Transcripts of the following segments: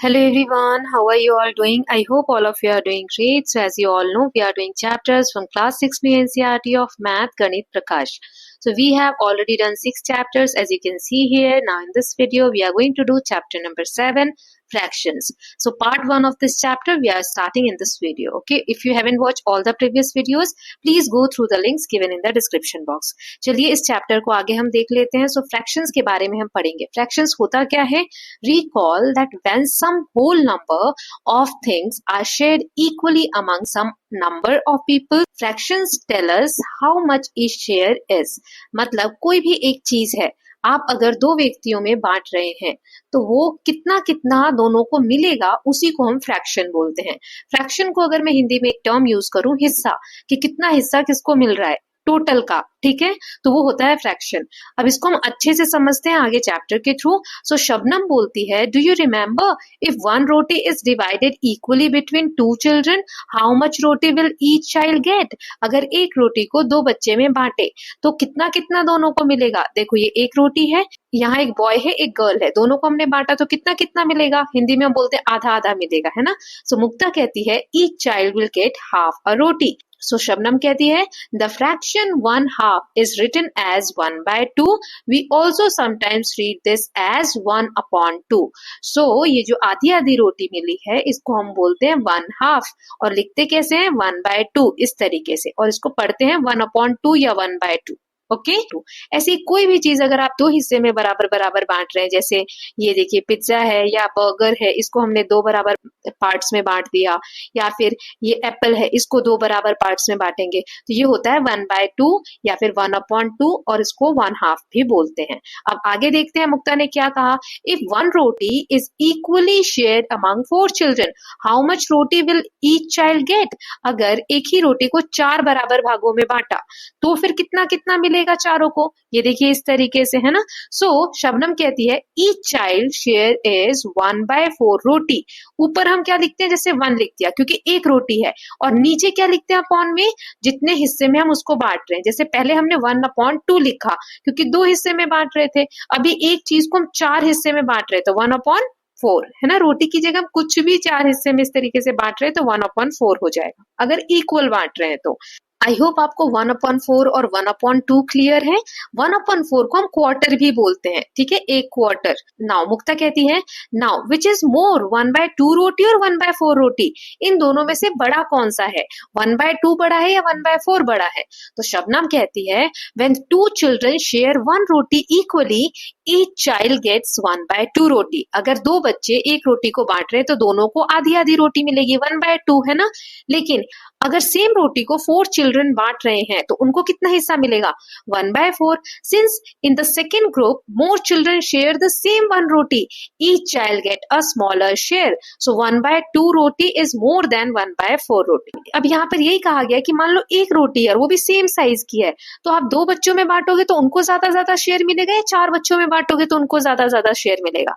Hello everyone, how are you all doing? I hope all of you are doing great. So as you all know, we are doing chapters from class 6 new NCERT of Math Ganit Prakash. So we have already done 6 chapters as you can see here. Now in this video, we are going to do chapter number 7, fractions. So part 1 of this chapter, we are starting in this video. Okay, if you haven't watched all the previous videos, please go through the links given in the description box. चलिए इस chapter को आगे हम देख लेते हैं. So fractions के बारे में हम पढ़ेंगे. Fractions होता क्या है? Recall that when some whole number of things are shared equally among some number of people, fractions tell us how much each share is. मतलब कोई भी एक चीज है, आप अगर दो व्यक्तियों में बांट रहे हैं तो वो कितना कितना दोनों को मिलेगा, उसी को हम फ्रैक्शन बोलते हैं. फ्रैक्शन को अगर मैं हिंदी में एक टर्म यूज करूं, हिस्सा, कि कितना हिस्सा किसको मिल रहा है टोटल का, ठीक है, तो वो होता है फ्रैक्शन. अब इसको हम अच्छे से समझते हैं आगे चैप्टर के थ्रू. सो शबनम बोलती है, do you remember if one roti is divided equally between two children, how much roti will each child gate? अगर एक रोटी को दो बच्चे में बांटे तो कितना कितना दोनों को मिलेगा. देखो ये एक रोटी है, यहाँ एक बॉय है एक गर्ल है, दोनों को हमने बांटा तो कितना कितना मिलेगा. हिंदी में हम बोलते हैं आधा आधा मिलेगा, है ना. सो मुक्ता कहती है each child will get half a roti. So Shabnam कहती है the fraction 1/2 is written as 1/2. We also sometimes read this as 1/2. So ये जो आधी आधी रोटी मिली है इसको हम बोलते हैं 1/2 और लिखते कैसे हैं 1/2 इस तरीके से, और इसको पढ़ते हैं 1/2 या 1/2. ओके, ऐसी कोई भी चीज अगर आप दो हिस्से में बराबर बराबर बांट रहे हैं, जैसे ये देखिए पिज्जा है या बर्गर है, इसको हमने दो बराबर पार्ट्स में बांट दिया, या फिर ये एप्पल है इसको दो बराबर पार्ट्स में बांटेंगे तो ये होता है 1/2 या फिर 1/2 और इसको 1/2 भी बोलते हैं. अब आगे देखते हैं मुक्ता ने क्या कहा. If one roti is equally shared among 4 children, how much roti will each child gate? अगर एक ही रोटी को 4 बराबर भागों में बांटा तो फिर कितना कितना मिलेगा चारों को. ये देखिए इस तरीके से, है ना. सो शबनम कहती है ईच चाइल्ड शेयर इज 1/4 रोटी. ऊपर हम क्या लिखते हैं, जैसे 1 लिख दिया क्योंकि एक रोटी है, और नीचे क्या लिखते हैं अपॉन में, जितने हिस्से में हम उसको बांट रहे हैं. जैसे पहले हमने 1/2 लिखा क्योंकि दो हिस्से में बांट रहे थे, अभी एक चीज को हम 4 हिस्से में बांट रहे हैं तो 1/4, है ना. रोटी की जगह हम कुछ भी 4 हिस्से में इस तरीके से बांट रहे हैं तो 1/4 हो जाएगा अगर इक्वल बांट रहे हैं तो. आई होप आपको 1/4 और 1/2 क्लियर है. 1/4 को हम क्वार्टर भी बोलते हैं, ठीक है, एक क्वार्टर. नाउ मुक्ता कहती है नाउ विच इज मोर 1/2 रोटी और 1/4 रोटी, इन दोनों में से बड़ा कौन सा है, 1/2 बड़ा है या 1/4 बड़ा है? तो शबनम कहती है when 2 children share 1 roti equally each child gets 1/2 roti. अगर दो बच्चे एक रोटी को बांट रहे हैं तो दोनों को आधी आधी रोटी मिलेगी, 1/2, है ना. लेकिन अगर सेम रोटी को 4 चिल्ड्रन बांट रहे हैं तो उनको कितना हिस्सा मिलेगा, 1/4. Since in the second group more children share the same 1 roti, each child get a smaller share. So 1/2 roti is more than 1/4 रोटी. अब यहाँ पर यही कहा गया कि मान लो एक रोटी है और वो भी सेम साइज की है, तो आप 2 बच्चों में बांटोगे तो उनको ज्यादा शेयर मिलेगा, या 4 बच्चों में बांटोगे तो उनको ज्यादा शेयर मिलेगा.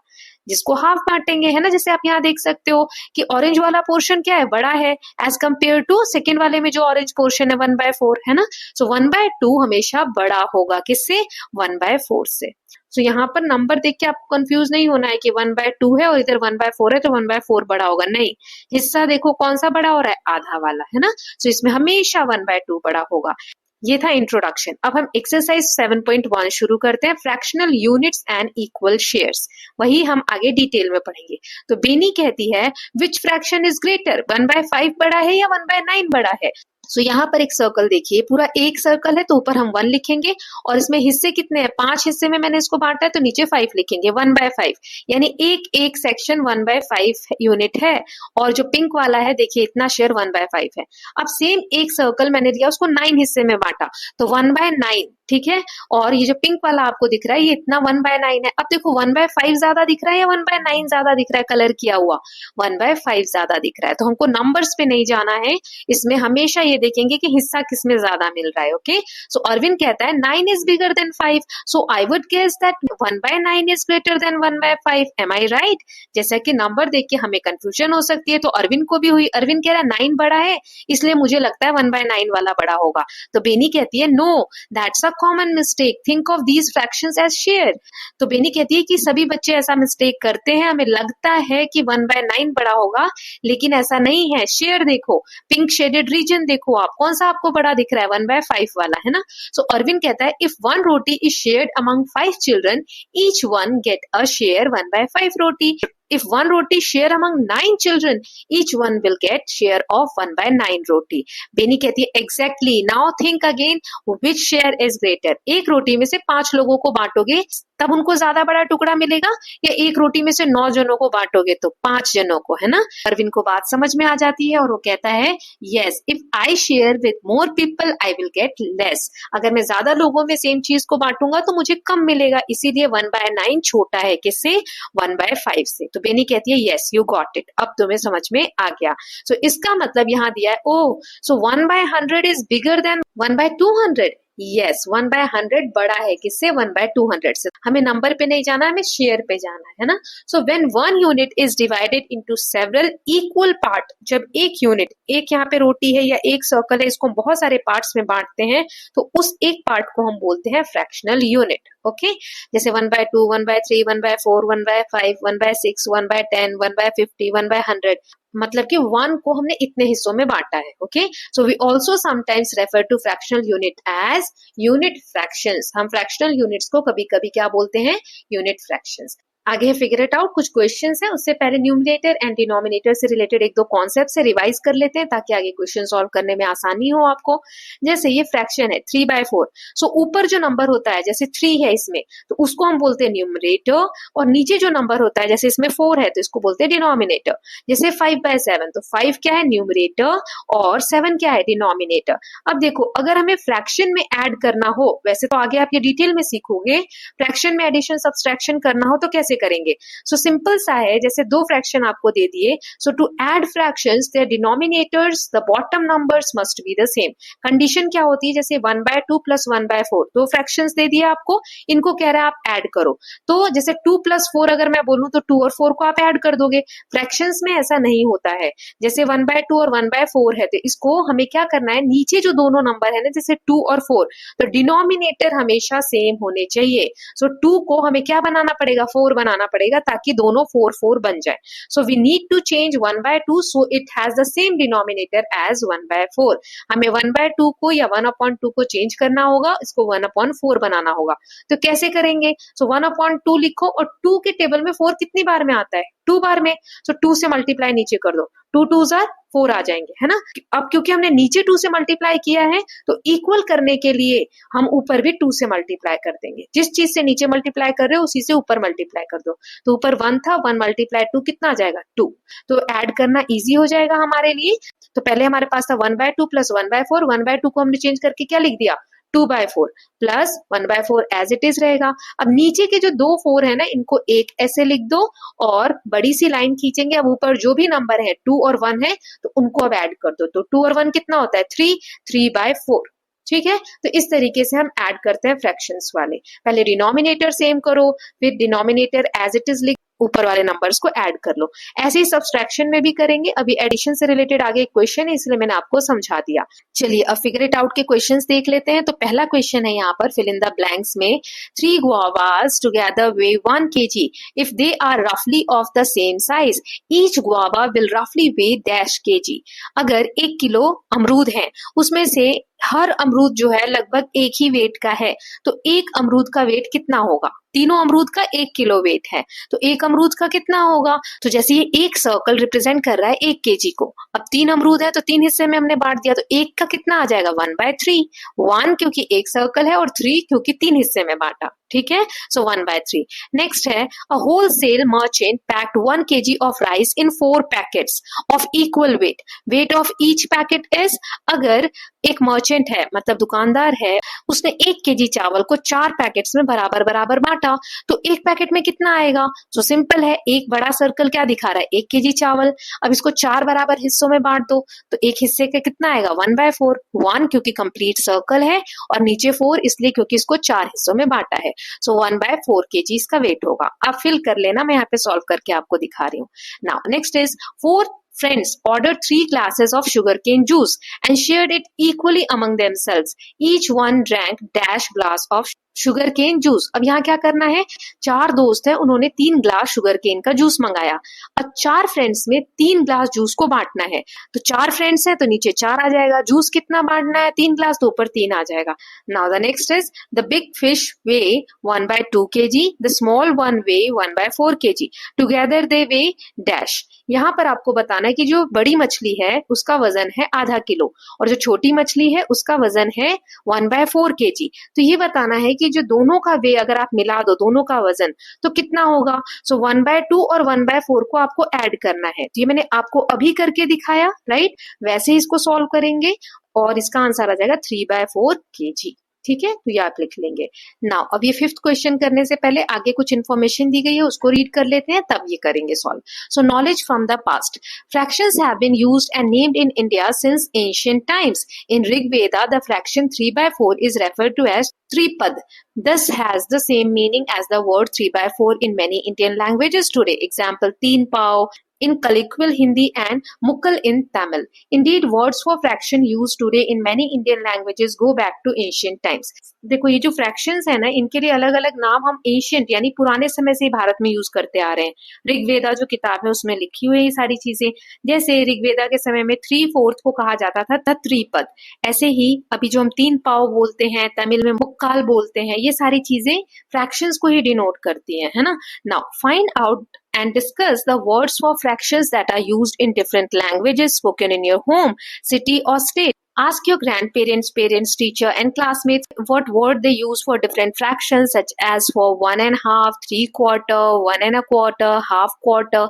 जिसको हाफ बांटेंगे, है ना. जैसे आप यहाँ देख सकते हो कि ऑरेंज वाला पोर्शन क्या है, बड़ा है एज कंपेयर टू सेकेंड वाले में जो ऑरेंज पोर्शन है 1/4, है ना. सो 1/2 हमेशा बड़ा होगा किससे, 1/4 से. सो यहाँ पर नंबर देख के आपको कंफ्यूज नहीं होना है कि 1/2 है और इधर 1/4 है तो 1/4 बड़ा होगा, नहीं. हिस्सा देखो कौन सा बड़ा हो रहा है, आधा वाला, है ना. सो इसमें हमेशा 1/2 बड़ा होगा. ये था इंट्रोडक्शन. अब हम एक्सरसाइज 7.1 शुरू करते हैं, fractional units and equal shares. वही हम आगे डिटेल में पढ़ेंगे. तो बेनी कहती है विच फ्रैक्शन इज ग्रेटर, 1/5 बड़ा है या 1/9 बड़ा है? सो यहाँ पर एक सर्कल देखिए, पूरा एक सर्कल है तो ऊपर हम 1 लिखेंगे और इसमें हिस्से कितने हैं, 5 हिस्से में मैंने इसको बांटा है तो नीचे 5 लिखेंगे, 1/5. यानी एक सेक्शन 1/5 यूनिट है, और जो पिंक वाला है देखिए इतना शेयर 1/5 है. अब सेम एक सर्कल मैंने लिया, उसको 9 हिस्से में बांटा तो 1/9, ठीक है. और ये जो पिंक वाला आपको दिख रहा है ये इतना 1/9 है. अब देखो 1/5 ज्यादा दिख रहा है या 1/9 ज्यादा दिख रहा है, कलर किया हुआ 1/5 ज्यादा दिख रहा है. तो हमको नंबर्स पे नहीं जाना है, इसमें हमेशा ये देखेंगे कि हिस्सा किसमें ज्यादा मिल रहा है. ओके, सो अरविंद कहता है 9 is bigger than 5, so I would guess that 1/9 is greater than 1/5. Am I right? जैसा कि नंबर देख के हमें कंफ्यूजन हो सकती है तो अरविंद को भी हुई. अरविंद कह रहा है 9 बड़ा है इसलिए मुझे लगता है 1/9 वाला बड़ा होगा. तो बेनी कहती है no, that's a common mistake, think of these fractions as share. तो बेनी कहती है कि सभी बच्चे ऐसा मिस्टेक करते हैं, हमें लगता है कि 1/9 बड़ा होगा, लेकिन ऐसा नहीं है। शेयर देखो, पिंक शेडेड रीजन देखो आप, कौन सा आपको बड़ा दिख रहा है? 1/5 वाला, है ना। सो अरविंद कहता है if one roti is shared among 5 children, each one get a share 1/5 roti. If one roti share among 9 children, each one will get share of 1/9 roti. Beni कहती है exactly. Now think again, which share is greater? एक रोटी में से 5 लोगों को बांटोगे तब उनको ज्यादा बड़ा टुकड़ा मिलेगा, या एक रोटी में से 9 जनों को बांटोगे तो 5 जनों को, है ना। अरविंद को बात समझ में आ जाती है और वो कहता है yes, if I share with more people, I will get less. अगर मैं ज्यादा लोगों में सेम चीज को बांटूंगा तो मुझे कम मिलेगा, इसीलिए 1/9 छोटा है किससे? 1/5 से। तो बेनी कहती है यस, यू गॉट इट, अब तुम्हें समझ में आ गया। सो इसका मतलब यहाँ दिया है ओ, सो 1/100 इज बिगर देन 1/200। यस, 1/100 बड़ा है किससे? 1/200 से। हमें नंबर पे नहीं जाना, हमें शेयर पे जाना है ना। So when one unit is divided into several equal part, जब एक यूनिट, एक यहाँ पे रोटी है या एक सर्कल है, इसको बहुत सारे पार्ट्स में बांटते हैं, तो उस एक पार्ट को हम बोलते हैं फ्रैक्शनल यूनिट। ओके, जैसे 1/2, 1/3, 1/4, 1/5, 1/6, 1/10, 1/50, 1/100, मतलब कि 1 को हमने इतने हिस्सों में बांटा है। Okay, so we also sometimes refer to fractional unit as unit fractions. हम फ्रैक्शनल यूनिट्स को कभी कभी क्या बोलते हैं? Unit fractions. आगे फिगर इट आउट, कुछ क्वेश्चंस हैं, उससे पहले न्यूमरेटर एंड डिनोमिनेटर से रिलेटेड एक दो कॉन्सेप्ट से रिवाइज कर लेते हैं ताकि आगे क्वेश्चन सॉल्व करने में आसानी हो आपको। जैसे ये फ्रैक्शन है 3/4, सो ऊपर जो नंबर होता है, जैसे 3 है इसमें, तो उसको हम बोलते हैं न्यूमरेटर, और नीचे जो नंबर होता है, जैसे इसमें 4 है, तो इसको बोलते हैं डिनोमिनेटर। जैसे 5/7, तो 5 क्या है? न्यूमरेटर, और 7 क्या है? डिनोमिनेटर। अब देखो, अगर हमें फ्रैक्शन में ऐड करना हो, वैसे तो आगे आप ये डिटेल में सीखोगे, फ्रैक्शन में एडिशन सब्सट्रैक्शन करना हो तो कैसे करेंगे। सो सिंपल सा है, जैसे दो फ्रैक्शन आपको दे दिए, so to add fractions their denominators the bottom numbers must be the same. Condition क्या होती है? जैसे 1/2 प्लस 1/4, दो फ्रैक्शंस दे दिए आपको, इनको कह रहा है आप ऐड करो। तो जैसे 2 + 4 अगर मैं बोलूं तो 2 और 4 को आप ऐड कर दोगे। फ्रैक्शंस में ऐसा नहीं होता है। जैसे 1/2 और 1/4 है, तो इसको हमें क्या करना है? नीचे जो दोनों नंबर है ना, जैसे 2 और 4, तो डिनोमिनेटर हमेशा सेम होने चाहिए। सो 2 को हमें क्या बनाना पड़ेगा? 4 बनाना पड़ेगा, ताकि दोनों 4 बन जाए। So we need to change 1/2 so it has the same denominator as 1/4। हमें 1/2 को या 1/2 को चेंज करना होगा, इसको 1/4 बनाना होगा। तो कैसे करेंगे? सो 1/2 लिखो, और 2 के टेबल में 4 कितनी बार में आता है? 2 बार में। सो 2 से मल्टीप्लाई नीचे कर दो, 2 2s are 4 आ जाएंगे, है ना। अब क्योंकि हमने नीचे 2 से मल्टीप्लाई किया है, तो इक्वल करने के लिए हम ऊपर भी 2 से मल्टीप्लाई कर देंगे। जिस चीज से नीचे मल्टीप्लाई कर रहे हो उसी से ऊपर मल्टीप्लाई कर दो। तो ऊपर 1 था, 1 × 2 कितना आ जाएगा? 2। तो ऐड करना इजी हो जाएगा हमारे लिए। तो पहले हमारे पास था 1/2 प्लस 1/4, 1/2 को हमने चेंज करके क्या लिख दिया? 2/4 प्लस 1/4 एज इट इज रहेगा। अब नीचे के जो 2 4 है ना, इनको एक ऐसे लिख दो और बड़ी सी लाइन खींचेंगे। अब ऊपर जो भी नंबर है 2 और 1 है, तो उनको अब ऐड कर दो। तो 2 और 1 कितना होता है? 3, 3/4। ठीक है, तो इस तरीके से हम ऐड करते हैं फ्रैक्शंस वाले। पहले डिनोमिनेटर सेम करो, फिर डिनोमिनेटर एज इट इज लिख, ऊपर वाले नंबर्स को ऐड कर लो। ऐसे ही सब्सट्रैक्शन में भी करेंगे। अभी एडिशन से रिलेटेड आगे एक क्वेश्चन है, इसलिए मैंने आपको समझा दिया। चलिए अब फिगर इट आउट के क्वेश्चंस देख लेते हैं। तो पहला क्वेश्चन है यहाँ पर, फिल इन द ब्लैंक्स में, 3 guavas together weigh 1 kg if they are roughly of the same size, each guava will roughly weigh dash kg। अगर 1 किलो अमरूद है, उसमें से हर अमरूद जो है लगभग एक ही वेट का है, तो एक अमरूद का वेट कितना होगा? तीनों अमरूद का 1 किलो वेट है, तो एक अमरूद का कितना होगा? तो जैसे ये एक सर्कल रिप्रेजेंट कर रहा है 1 केजी को, अब 3 अमरूद है तो 3 हिस्से में हमने बांट दिया, तो एक का कितना आ जाएगा? 1/3। 1 क्योंकि एक सर्कल है, और 3 क्योंकि 3 हिस्से में बांटा। ठीक है, सो 1/3। नेक्स्ट है, a wholesale merchant packed 1 kg of rice in 4 packets of equal weight, weight of each packet is. अगर एक मर्चेंट है, मतलब दुकानदार है, उसने 1 केजी चावल को 4 पैकेट्स में बराबर बराबर बांटा, तो एक पैकेट में कितना आएगा? तो सिंपल है, एक बड़ा सर्कल क्या दिखा रहा है? 1 केजी चावल। अब इसको 4 बराबर हिस्सों में बांट दो, तो एक हिस्से का कितना आएगा? 1/4। 1 क्योंकि कंप्लीट सर्कल है, और नीचे 4 इसलिए क्योंकि इसको 4 हिस्सों में बांटा है। सो 1/4 केजी इसका वेट होगा। आप फिल कर लेना, मैं यहाँ पे सॉल्व करके आपको दिखा रही हूँ। Now next is 4 friends ordered 3 glasses of sugarcane juice and shared it equally among themselves. Each one drank dash glass of sugarcane juice. अब यहाँ क्या करना है, 4 दोस्त हैं, उन्होंने 3 ग्लास शुगरकेन का जूस मंगाया। अब 4 फ्रेंड्स में 3 ग्लास जूस को बांटना है, तो 4 फ्रेंड्स हैं तो नीचे 4 आ जाएगा, जूस कितना बांटना है, 3 ग्लास, तो ऊपर 3 आ जाएगा। Now the next is the big fish way 1/2 kg, the small one way 1/4 kg, together they way dash. यहाँ पर आपको बताना है कि जो बड़ी मछली है उसका वजन है आधा किलो और जो छोटी मछली है उसका वजन है 1/4 kg। तो ये बताना है कि जो दोनों का वे अगर आप मिला दो, दोनों का वजन, तो कितना होगा। सो 1/2 और 1/4 को आपको ऐड करना है। तो ये मैंने आपको अभी करके दिखाया, राइट। वैसे ही इसको सॉल्व करेंगे और इसका आंसर आ जाएगा 3/4 kg। ठीक है, तो ये आप लिख लेंगे। नाउ अब ये 5th क्वेश्चन करने से पहले आगे कुछ इन्फॉर्मेशन दी गई है, उसको रीड कर लेते हैं, तब ये करेंगे solve. So knowledge from the past, fractions have been used and named in India since ancient times. In Rigveda the fraction 3/4 is referred to as Tripad. This has the same meaning as the word 3/4 in many Indian languages today. Example, teen pao in colloquial Hindi and mukkal in Tamil. Indeed, words for fraction used today in many Indian languages go back to ancient times. देखो ये जो fractions है ना, इनके लिए अलग अलग नाम हम एंशियंट यानी पुराने समय से भारत में यूज करते आ रहे हैं। ऋग्वेदा जो किताब है उसमें लिखी हुई है ये सारी चीजें। जैसे ऋग्वेदा के समय में 3/4 को कहा जाता था त्रिपद। ऐसे ही अभी जो हम 3 पाव बोलते हैं, तमिल में मुक्काल बोलते हैं, ये सारी चीजें फ्रैक्शंस को ही डिनोट करती हैं, है ना। Now find out and discuss the words for fractions that are used in different languages spoken in your home, city or state. Ask your grandparents, parents, teacher and classmates what word they use for different fractions such as for 1/2, 3/4, 1 1/4, half quarter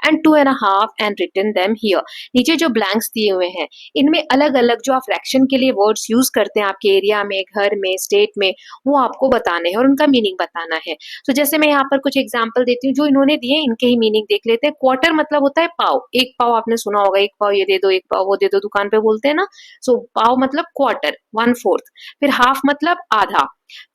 and 2 1/2 and written them here. नीचे जो blanks दिए हुए हैं इनमें अलग अलग जो आप फ्रैक्शन के लिए वर्ड्स यूज करते हैं आपके एरिया में, घर में, स्टेट में, वो आपको बताने हैं और उनका मीनिंग बताना है। तो जैसे मैं यहाँ पर कुछ एग्जाम्पल देती हूँ, जो इन्होंने दिए इनके ही मीनिंग देख लेते हैं। क्वार्टर मतलब होता है पाव, एक पाव आपने सुना होगा, एक पाव ये दे दो, एक पाव वो दे दो, दुकान पे बोलते हैं ना। सो पाव मतलब क्वार्टर, 1/4। फिर हाफ मतलब आधा।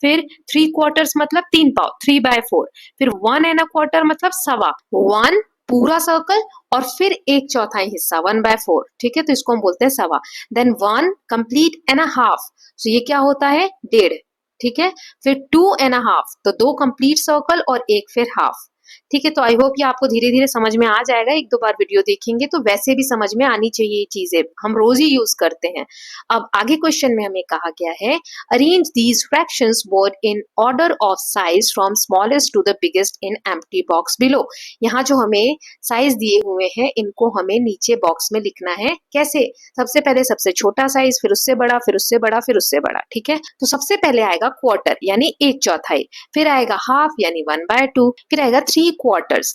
फिर 3/4 मतलब 3 पाव, 3/4। फिर 1 1/4 मतलब सवा, 1 पूरा सर्कल और फिर 1/4 हिस्सा, 1/4। ठीक है, तो इसको हम बोलते हैं सवा। Then 1 complete and a half, तो ये क्या होता है, 1.5। ठीक है, फिर 2 1/2, तो 2 कंप्लीट सर्कल और 1 फिर हाफ। ठीक है, तो आई होप ये आपको धीरे धीरे समझ में आ जाएगा। 1-2 बार वीडियो देखेंगे तो वैसे भी समझ में आनी चाहिए ये चीजें, हम रोज ही यूज करते हैं। अब आगे क्वेश्चन में हमें कहा गया है arrange these fractions board in order of size from smallest to the biggest in empty box below. यहाँ जो हमें साइज दिए हुए हैं इनको हमें नीचे बॉक्स में लिखना है। कैसे, सबसे पहले सबसे छोटा साइज, फिर उससे बड़ा, फिर उससे बड़ा, फिर उससे बड़ा। ठीक है, तो सबसे पहले आएगा क्वार्टर यानी 1/4, फिर आएगा हाफ यानी 1/2, फिर आएगा 3/4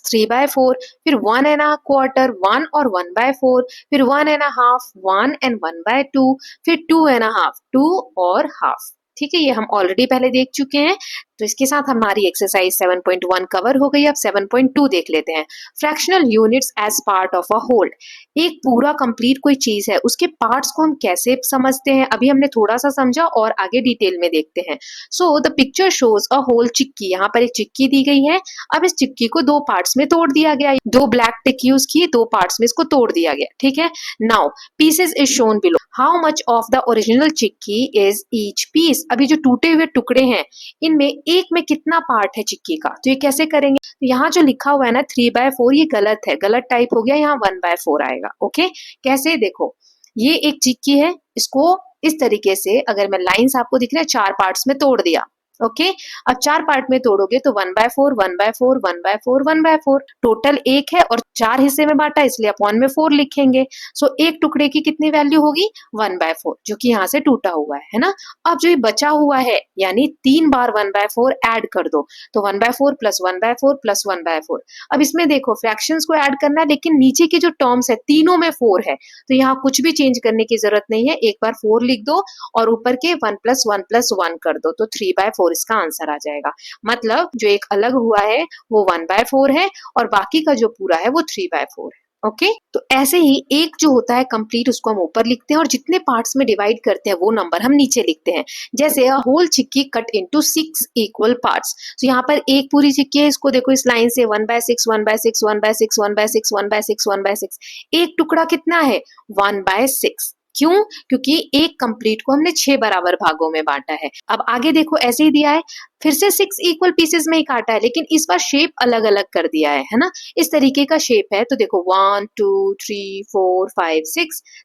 3/4, फिर 1 1/4 1 और 1/4, फिर 1 1/2 1 and 1/2, फिर 2 1/2 2 और हाफ। ठीक है, ये हम ऑलरेडी पहले देख चुके हैं। तो इसके साथ हमारी एक्सरसाइज 7.1 कवर हो गई। अब 7.2 देख लेते हैं। Fractional units as part of a whole. एक पूरा कंप्लीट कोई चीज है उसके पार्ट्स को हम कैसे समझते हैं, अभी हमने थोड़ा सा समझा और आगे डिटेल में देखते हैं। So the picture shows a whole chikki. यहाँ पर एक चिक्की दी गई है। अब इस चिक्की को 2 पार्ट्स में तोड़ दिया गया, 2 ब्लैक टिक यूज किए, 2 पार्ट्स में इसको तोड़ दिया गया। ठीक है, now pieces is shown below. How much of the original chikki is each piece. अभी जो टूटे हुए टुकड़े हैं इनमें एक में कितना पार्ट है चिक्की का, तो ये कैसे करेंगे। तो यहाँ जो लिखा हुआ है ना 3/4, ये गलत है, गलत टाइप हो गया, यहाँ 1/4 आएगा। ओके, कैसे, देखो ये एक चिक्की है, इसको इस तरीके से अगर मैं लाइंस आपको दिख रहा है 4 पार्ट्स में तोड़ दिया। ओके, अब 4 पार्ट में तोड़ोगे तो 1/4 1/4 1/4 1/4, टोटल 1 है और 4 हिस्से में बांटा इसलिए अपॉन में 4 लिखेंगे। सो एक टुकड़े की कितनी वैल्यू होगी, 1/4, जो कि यहाँ से टूटा हुआ है ना। अब जो ये बचा हुआ है यानी 3 बार 1/4 ऐड कर दो, तो 1/4 प्लस 1/4 प्लस 1/4। अब इसमें देखो फ्रैक्शंस को ऐड करना है लेकिन नीचे के जो टर्म्स है तीनों में 4 है, तो यहाँ कुछ भी चेंज करने की जरूरत नहीं है, एक बार 4 लिख दो और ऊपर के 1 + 1 + 1 कर दो, तो 3/4 इसका आंसर आ जाएगा। मतलब जो एक अलग हुआ है वो 1/4 है और बाकी का जो पूरा है वो 3/4 है। ओके तो ऐसे ही एक जो होता है कंप्लीट उसको हम ऊपर लिखते हैं और जितने पार्ट्स में डिवाइड करते हैं वो नंबर हम नीचे लिखते हैं। जैसे a whole chikki cut into 6 equal parts. तो यहाँ पर एक पूरी चिक्की है, इसको देखो इस लाइन से 1/6 1/6 1/6 1/6 1/6 1/6। एक टुकड़ा कितना है 1/6। क्यों? क्योंकि एक कंप्लीट को हमने 6 बराबर भागों में बांटा है। अब आगे देखो ऐसे ही दिया है, फिर से 6 इक्वल पीसेस में ही काटा है, लेकिन इस बार शेप अलग अलग कर दिया है ना। इस तरीके का शेप है। तो देखो 1 2 3 4 5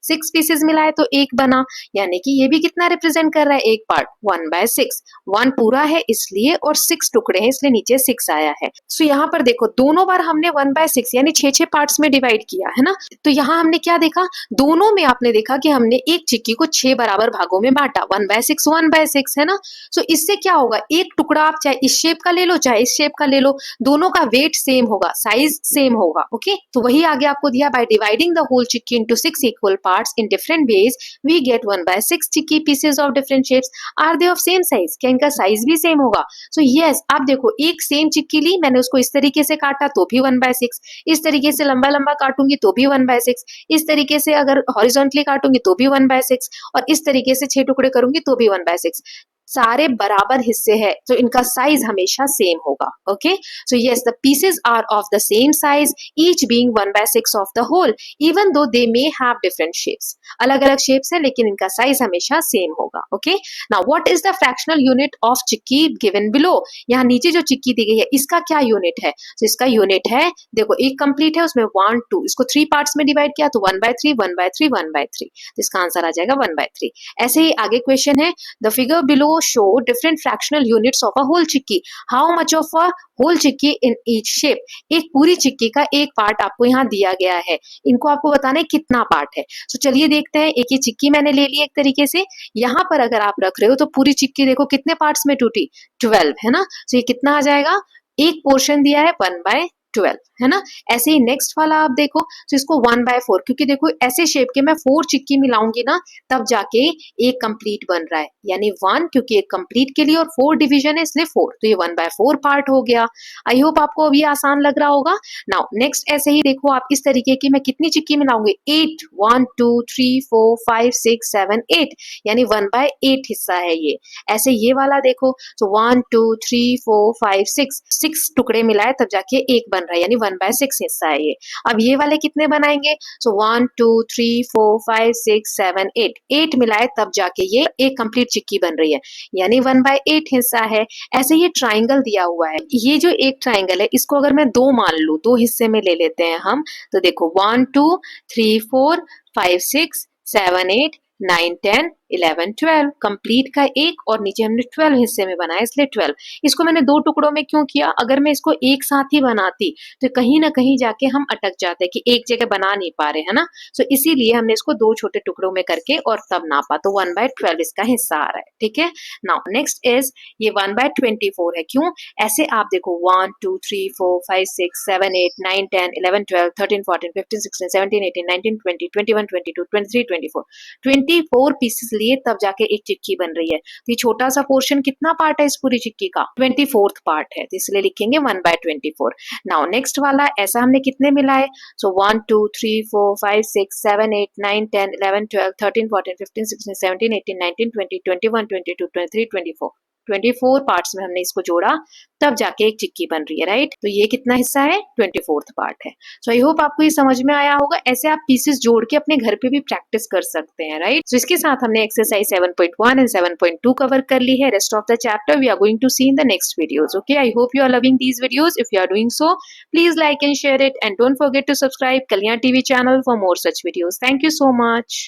6 पीसेस मिलाए तो एक बना, यानी कि ये भी कितना रिप्रेजेंट कर रहा है एक पार्ट 1/6। 1 पूरा है इसलिए और 6 टुकड़े हैं इसलिए नीचे 6 आया है। सो यहाँ पर देखो दोनों बार हमने 1/6 यानी 6 पार्ट्स में डिवाइड किया है ना। तो यहाँ हमने क्या देखा, दोनों में आपने देखा कि हमने एक चिक्की को 6 बराबर भागों में बांटा, 1/6 1/6 है ना। सो इससे क्या होगा, एक टुकड़ा आप चाहे इस शेप का ले लो चाहे इस शेप का ले लो, दोनों का वेट सेम होगा, साइज सेम होगा। ओके तो वही आगे आपको दिया, by dividing the whole chikki into 6 equal parts in different ways we get 1/6 chikki pieces of different shapes. Are they of same size? क्या इनका साइज भी सेम होगा? सो यस, आप देखो एक सेम चिक्की ली, मैंने उसको इस तरीके से काटा तो भी 1/6, इस तरीके से लंबा लंबा काटूंगी तो भी 1/6, इस तरीके से अगर हॉरिजॉन्टली काटूंगी तो भी 1/6 और इस तरीके से 6 टुकड़े करूंगी तो भी 1/6। सारे बराबर हिस्से हैं तो इनका साइज हमेशा सेम होगा। Okay so yes the pieces are of the same size each being 1/6 of the whole even though they may have different shapes. अलग अलग शेप्स है लेकिन इनका साइज हमेशा सेम होगा। Okay now what is the fractional unit of chikki given below? यहाँ नीचे जो चिक्की दी गई है इसका क्या यूनिट है? तो इसका यूनिट है, देखो एक कंप्लीट है उसमें 1 2, इसको 3 पार्ट्स में डिवाइड किया तो 1/3 1/3 1/3, तो इसका आंसर आ जाएगा 1/3। ऐसे ही आगे क्वेश्चन है, the figure below show different fractional units of a whole chikki. How much of a whole chikki in each shape? एक पूरी चिक्की का एक पार्ट आपको यहाँ दिया गया है, इनको आपको बताना है कितना पार्ट है। तो चलिए देखते हैं, एक ही चिक्की मैंने ले ली एक तरीके से। यहाँ पर अगर आप रख रहे हो तो पूरी चिक्की देखो कितने पार्ट्स में टूटी, 12 है ना। तो ये कितना आ जाएगा, एक पोर्शन दिया है 1/12 है ना। ऐसे ही नेक्स्ट वाला आप देखो तो इसको 1/4, क्योंकि देखो ऐसे शेप के मैं 4 चिक्की मिलाऊंगी ना तब जाके एक कंप्लीट बन रहा है, यानी 1 क्योंकि एक कंप्लीट के लिए और 4 डिवीजन है इसलिए 4, तो ये 1/4 पार्ट हो गया। आई होप आपको अभी आसान लग रहा होगा। नाउ नेक्स्ट ऐसे ही देखो आप इस तरीके की मैं कितनी चिक्की मिलाऊंगी, 8 1 2 3 4 5 6 7 8, यानी 1/8 हिस्सा है ये। ऐसे ये वाला देखो तो 1 2 3 4 5 6 टुकड़े मिलाए तब जाके एक बन रहा है, यानी 1/6 हिस्सा है ये। अब ये वाले कितने बनाएंगे, सो 1 2 3 4 5 6 7 8 मिलाए तब जाके ये एक कंप्लीट चिक्की बन रही है, यानी 1/8 हिस्सा है। ऐसे ये ट्राइंगल दिया हुआ है, ये जो एक ट्राइंगल है इसको अगर मैं दो मान लूं, दो हिस्से में ले लेते हैं हम, तो देखो 1 2 3 4 5 6 7 8 9 10 11 12 कंप्लीट का एक और नीचे हमने 12 हिस्से में बनाया इसलिए 12। इसको मैंने दो टुकड़ों में क्यों किया, अगर मैं इसको एक साथ ही बनाती तो कहीं ना कहीं जाके हम अटक जाते कि एक जगह बना नहीं पा रहे है ना। सो इसीलिए हमने इसको दो छोटे टुकड़ों में करके और तब नापा, तो 1/12 इसका हिस्सा आ रहा है। ठीक है नाउ नेक्स्ट इज ये 1/24 है। क्यों? ऐसे आप देखो 1 2 3 4 5 6 7 8 9 10 11 12 13 14 15 16 17 18 19 20 21 22 23 24 पीसेस लिए तब जाके एक चिक्की बन रही है। तो ये छोटा सा पोर्शन कितना पार्ट है इस पूरी चिक्की का, 24th पार्ट है, तो इसलिए लिखेंगे 1/24। नाउ नेक्स्ट वाला ऐसा हमने कितने मिलाए, सो 1 2 3 4 5 6 7 8 9 10 11 12 13 14 15 16 17 18 19 20 21 22 23 24 पार्ट्स में हमने इसको जोड़ा तब जाके एक चिक्की बन रही है, राइट। तो ये कितना हिस्सा है, 24th पार्ट है। सो आई होप आपको ये समझ में आया होगा। ऐसे आप पीसेस जोड़ के अपने घर पे भी प्रैक्टिस कर सकते हैं, राइट। तो इसके साथ हमने एक्सरसाइज 7.1 एंड 7.2 कवर कर ली है। Rest of the chapter we are going to see in the next videos. Okay I hope you are loving these videos. If you are doing so please like and share it and don't forget to subscribe Kalyan TV channel for more such videos. Thank you so much.